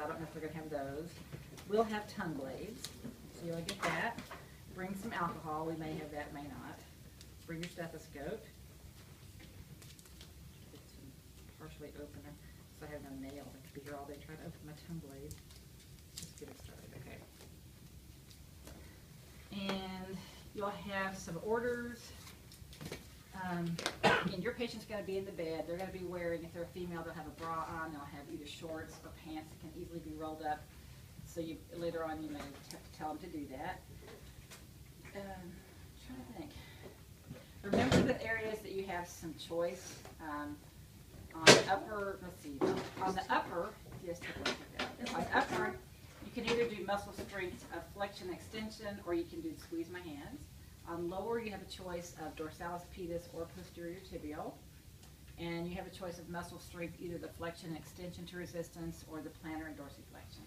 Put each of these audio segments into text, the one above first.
I don't know if they're going to have those. We'll have tongue blades. So you'll get that. Bring some alcohol. We may have that, may not. Bring your stethoscope. Get some partially opener. So I have no nails. I could be here all day trying to open my tongue blade. Let's get it started. Okay. And you'll have some orders. Again, your patient's going to be in the bed. They're going to be wearing, if they're a female, they'll have a bra on. They'll have either shorts or pants that can easily be rolled up. So you later on you may have to tell them to do that. I'm trying to think. Remember the areas that you have some choice. On the upper, let's see, on the upper, yes, take a look at that. On the upper, you can either do muscle strength of flexion extension, or you can do squeeze my hands. On lower, you have a choice of dorsalis pedis or posterior tibial. And you have a choice of muscle strength, either the flexion extension to resistance or the plantar and dorsiflexion.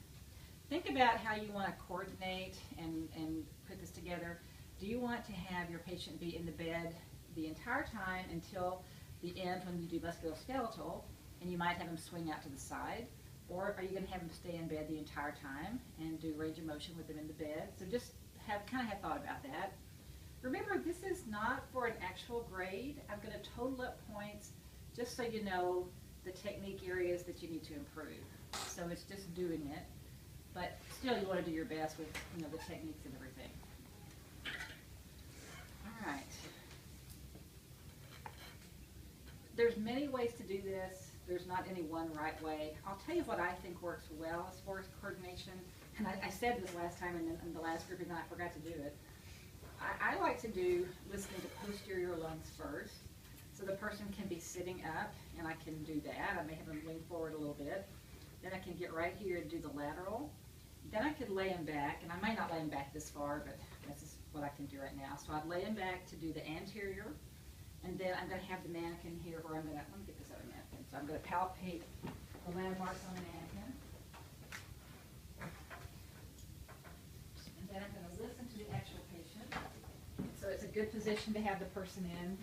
Think about how you want to coordinate and put this together. Do you want to have your patient be in the bed the entire time until the end when you do musculoskeletal, and you might have them swing out to the side? Or are you going to have them stay in bed the entire time and do range of motion with them in the bed? So just kind of have thought about that. Remember, this is not for an actual grade. I'm going to total up points just so you know the technique areas that you need to improve. So it's just doing it, but still you want to do your best with the techniques and everything. All right. There's many ways to do this. There's not any one right way. I'll tell you what I think works well as far as coordination. And I said this last time in the last group, and I forgot to do it. I like to do listening to posterior lungs first. So the person can be sitting up, and I can do that. I may have them lean forward a little bit. Then I can get right here and do the lateral. Then I could lay them back, and I might not lay them back this far, but this is what I can do right now. So I'd lay them back to do the anterior, and then I'm going to have the mannequin here where I'm going to, let me get this other mannequin. So I'm going to palpate the landmarks on the mannequin. And then I'm going to listen to the actual patient. So it's a good position to have the person in.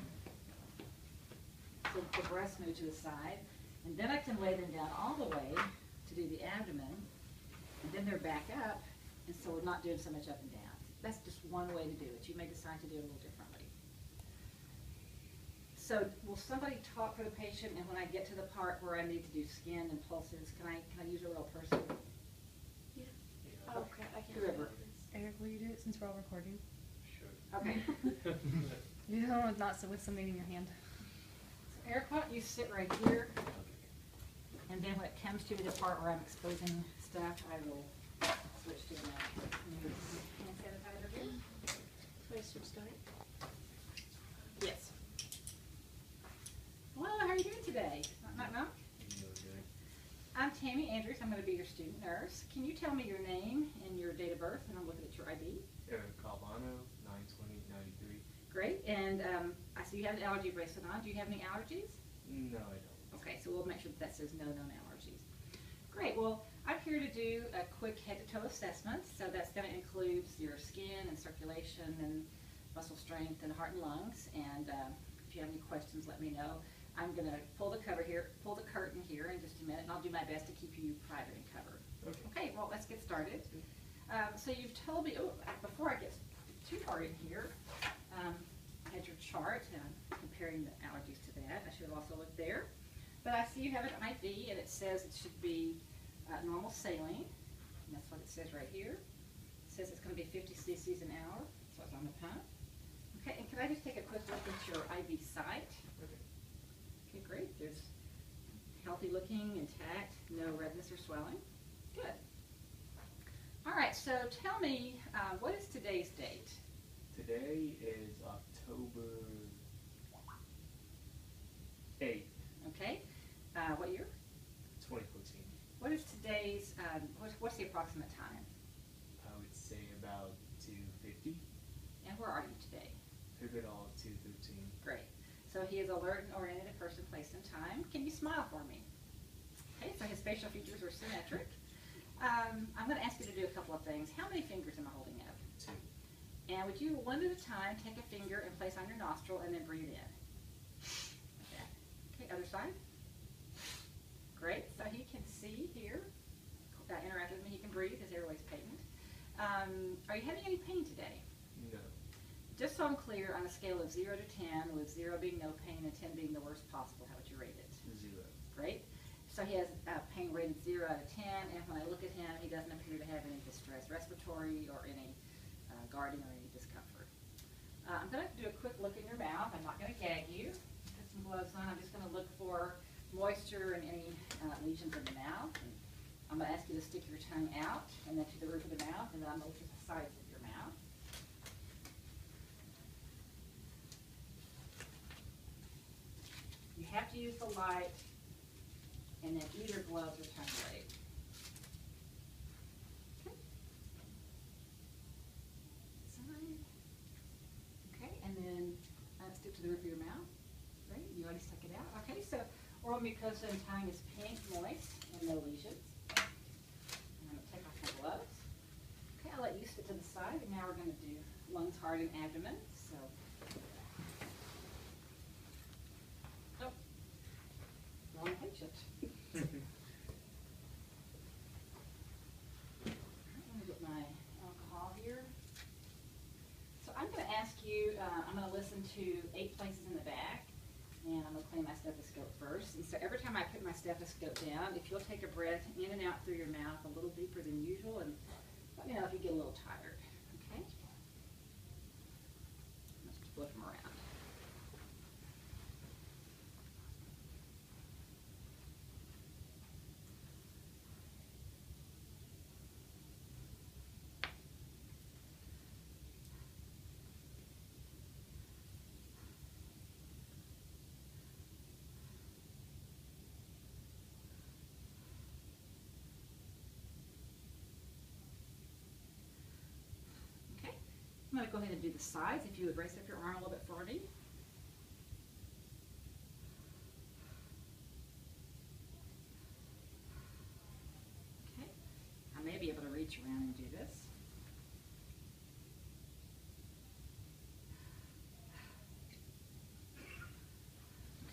So the breast move to the side. And then I can lay them down all the way to do the abdomen. And then they're back up, and so we're not doing so much up and down. That's just one way to do it. You may decide to do it a little differently. So will somebody talk for the patient, and when I get to the part where I need to do skin and pulses, can I use a real person? Yeah. Oh, okay. I can't. Whoever. Eric, will you do it since we're all recording? Sure. Okay. You don't not sit with something in your hand. So Eric, why don't you sit right here? And then when it comes to the part where I'm exposing stuff, I will switch to the hand sanitizer here. So I should start? Yes. Well, how are you doing today? Knock, knock. I'm Tammy Andrews. I'm going to be your student nurse. Can you tell me your name and your date of birth? And I'm looking at your ID. Eric Calvano, 9/20/93. Great. And I see you have an allergy bracelet on. Do you have any allergies? No, I don't. Okay, so we'll make sure that says no known allergies. Great. Well, I'm here to do a quick head-to-toe assessment. So that's going to include your skin and circulation and muscle strength and heart and lungs. And if you have any questions, let me know. I'm going to pull the curtain here in just a minute, and I'll do my best to keep you private and covered. Okay, well, let's get started. So you've told me, before I get too far in here, I had your chart, and I'm comparing the allergies to that. I should have also looked there. But I see you have an IV, and it says it should be normal saline. And that's what it says right here. It says it's going to be 50 cc's an hour. That's what's on the pump. Okay, and can I just take a quick look at your IV site? Okay, great. There's healthy looking, intact, no redness or swelling. Good. All right, so tell me, what is today's date? Today is October 8th, Okay. What year? 2014. What is today's, what's the approximate time? I would say about 2:50. And where are you today? Pivotal 2:13. Great. So he is alert and oriented at person, place, and time. Can you smile for me? Okay, so his facial features are symmetric. I'm going to ask you to do a couple of things. How many fingers am I holding up? 2. And would you, one at a time, take a finger and place on your nostril and then breathe in? Okay, other side. Great. So he can see here, Are you having any pain today? No. Just so I'm clear, on a scale of 0 to 10, with 0 being no pain and 10 being the worst possible, how would you rate it? 0. Great. So he has pain rated 0 out of 10, and when I look at him, he doesn't appear to have any distress respiratory or any guarding or any discomfort. I'm going to do a quick look in your mouth. I'm not going to gag you. Put some gloves on. I'm just going to look for moisture and any lesions in the mouth. And I'm going to ask you to stick your tongue out and then to the roof of the mouth, and then I'm going to look at the sides of your mouth. You have to use the light and then either gloves or tongue blade. Okay. Side. Okay, and then stick to the roof of your mouth. Great, you already stuck it out. Okay, so oral mucosa and tongue is pink, moist, and no lesions. I'm going to take off my gloves. Okay, I'll let you sit to the side, and now we're going to do lungs, heart, and abdomen. So, oh, wrong patient. Let me get my alcohol here. So I'm going to ask you, I'm going to listen to 8 places in the back, and I'm going to clean my stethoscope first. And so every time I put my stethoscope down, if you'll take a breath in and out through your mouth a little deeper than usual, and let me know if you get a little tired, okay? Let's just flip them around. I'm going to go ahead and do the sides. If you would raise up your arm a little bit for me. Okay. I may be able to reach around and do this.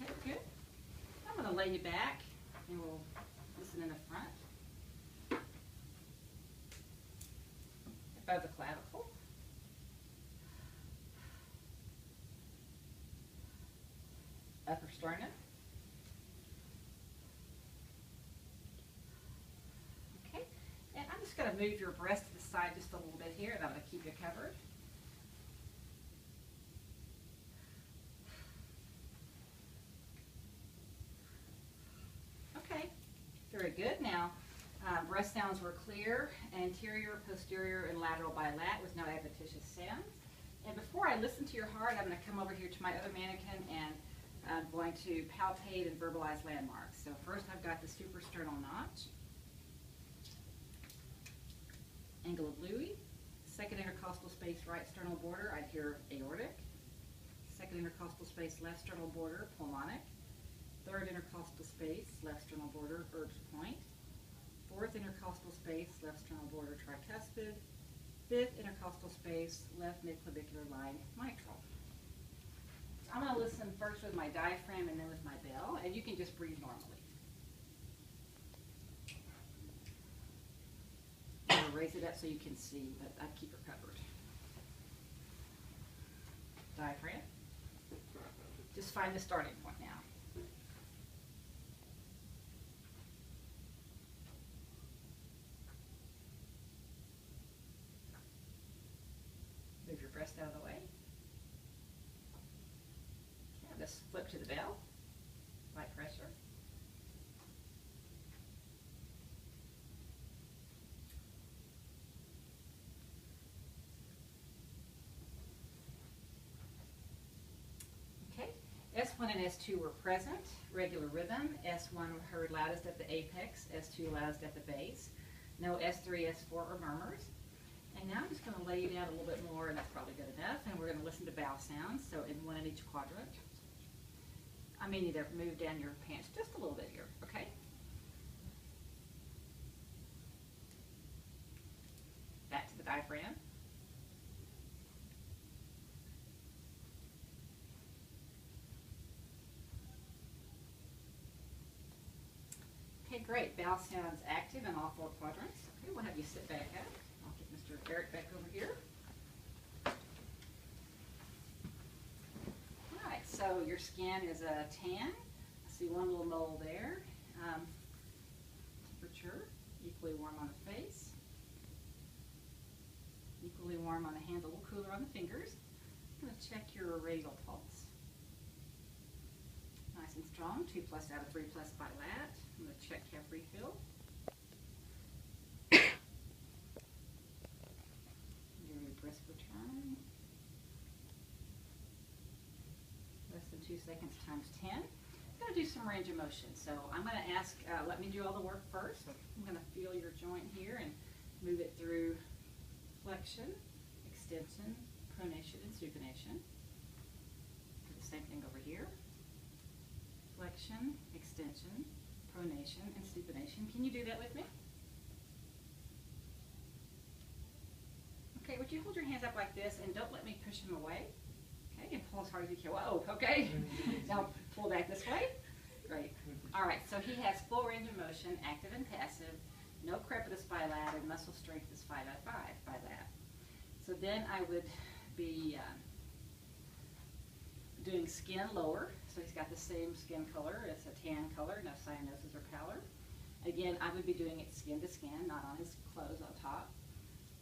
Okay, good. I'm going to lay you back and we'll listen in the front. Above the clavicle. Upper sternum. Okay, and I'm just going to move your breast to the side just a little bit here, and I'm going to keep you covered. Okay, very good. Now, breast sounds were clear, anterior, posterior, and lateral bilat with no adventitious sounds. And before I listen to your heart, I'm going to come over here to my other mannequin and I'm going to palpate and verbalize landmarks. So first I've got the suprasternal notch, angle of Louis, second intercostal space right sternal border, I'd hear aortic, second intercostal space left sternal border, pulmonic, third intercostal space left sternal border, Erb's point, fourth intercostal space left sternal border, tricuspid, fifth intercostal space left midclavicular line, mitral. I'm going to listen first with my diaphragm and then with my bell, and you can just breathe normally. I'm going to raise it up so you can see, but I keep her covered. Diaphragm. Just find the starting point now. Move your breast out of the way. Just flip to the bell, light pressure. Okay, S1 and S2 were present, regular rhythm. S1 heard loudest at the apex, S2 loudest at the base. No S3, S4 or murmurs. And now I'm just going to lay you down a little bit more, and that's probably good enough. And we're going to listen to vowel sounds, so in one in each quadrant. I may need to move down your pants just a little bit here, okay? Back to the diaphragm. Okay, great. Vowel sounds active in all 4 quadrants. Okay, we'll have you sit back up. I'll get Mr. Eric back over here. All right, so your skin is a tan. I see one little mole there. Temperature, equally warm on the face. Equally warm on the hands, a little cooler on the fingers. I'm going to check your radial pulse. Nice and strong, 2+ out of 3+ bilat. I'm going to check calf refill. Your brisk return. Less than 2 seconds times 10. I'm going to do some range of motion. So I'm going to ask, let me do all the work first. I'm going to feel your joint here and move it through flexion, extension, pronation, and supination. Do the same thing over here. Flexion, extension, pronation, and supination. Can you do that with me? Okay, would you hold your hands up like this and don't let me push them away? Okay, and pull as hard as you can. Whoa, okay. Now pull back this way. Great. All right, so he has full range of motion, active and passive, no crepitus bilat, and muscle strength is 5 out of 5 bilat. So then I would be doing skin lower. So he's got the same skin color. It's a tan color, no cyanosis or pallor. Again, I would be doing it skin to skin, not on his clothes on top.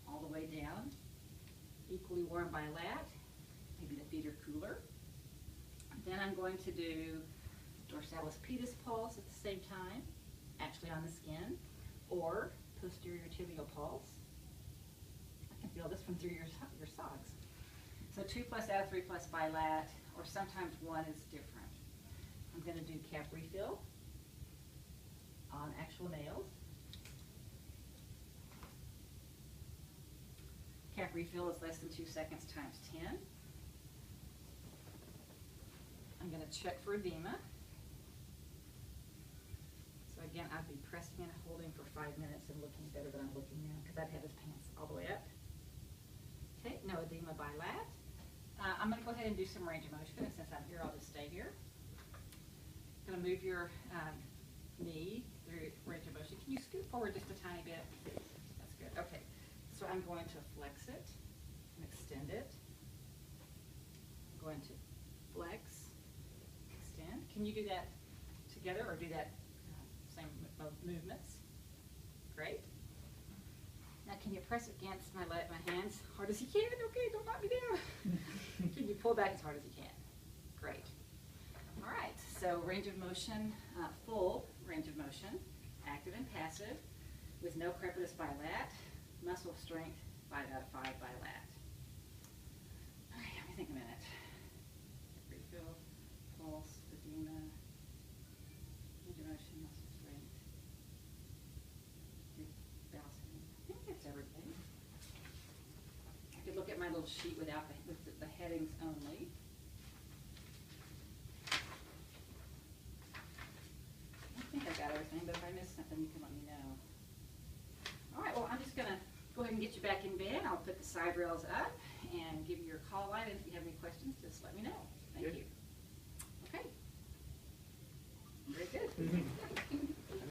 All the way down. Equally warm bilat. Maybe the feet are cooler. Then I'm going to do dorsalis pedis pulse at the same time, actually on the skin, or posterior tibial pulse. I can feel this from through your socks. So 2+ out of 3+ bilat, or sometimes one is different. I'm going to do calf refill on actual nails. Calf refill is less than 2 seconds times 10. I'm going to check for edema. So again, I'd be pressing and holding for 5 minutes and looking better than I'm looking now because I'd have his pants all the way up. Okay, no edema bilat. I'm going to go ahead and do some range of motion, and since I'm here, I'll just stay here. I'm going to move your knee through range of motion. Can you scoot forward just a tiny bit? That's good. Okay, so I'm going to flex it and extend it. I'm going to flex, extend. Can you do that together or do that same movements? Great. Now can you press against my hands hard as you can? Okay, don't knock me down. Can you pull back as hard as you can? Great. All right, so range of motion, full range of motion, active and passive, with no crepitus bilat, muscle strength 5 out of 5 bilat. All right, let me think a minute. Refill, pulse, edema, range of motion, muscle strength. I think that's everything. I could look at my little sheet without the headings only. I think I got everything, but if I missed something, you can let me know. All right, well, I'm just going to go ahead and get you back in bed. I'll put the side rails up and give you your call line. And if you have any questions, just let me know. Thank you. Okay. Very good.